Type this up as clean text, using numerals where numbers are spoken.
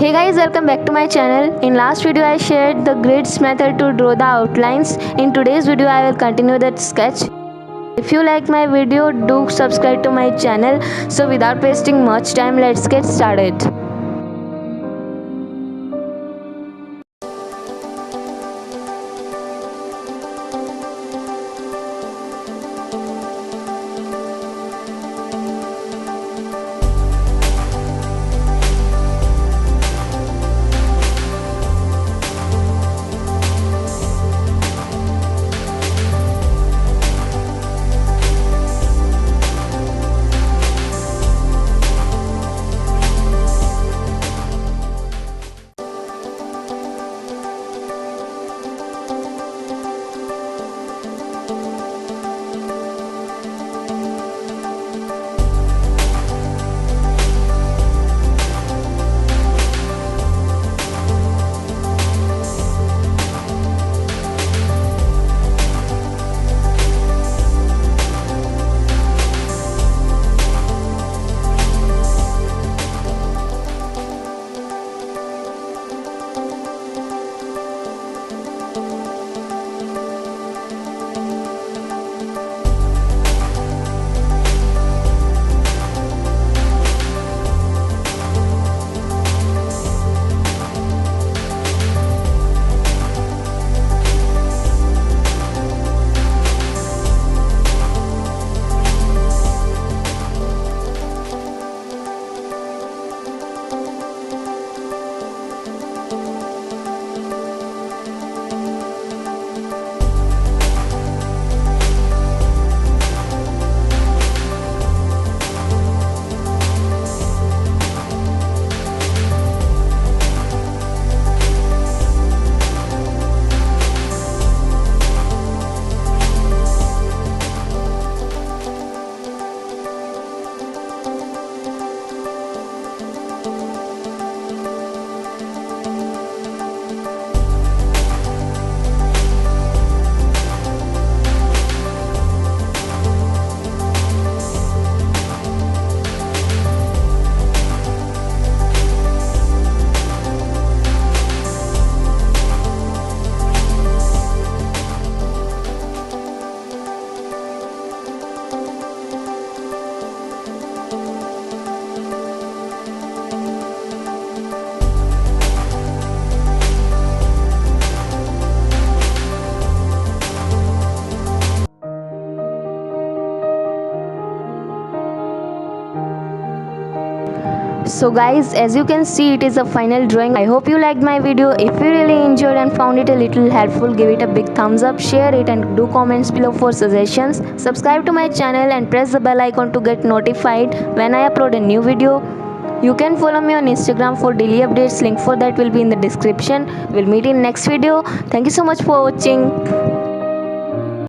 Hey guys, welcome back to my channel. In last video I shared the grids method to draw the outlines. In today's video I will continue that sketch. If you like my video, do subscribe to my channel. So without wasting much time, let's get started. So guys, as you can see, it is a final drawing. I hope you liked my video. If you really enjoyed and found it a little helpful, give it a big thumbs up, share it and do comments below for suggestions. Subscribe to my channel and press the bell icon to get notified when I upload a new video. You can follow me on Instagram for daily updates. Link for that will be in the description. We'll meet in next video. Thank you so much for watching.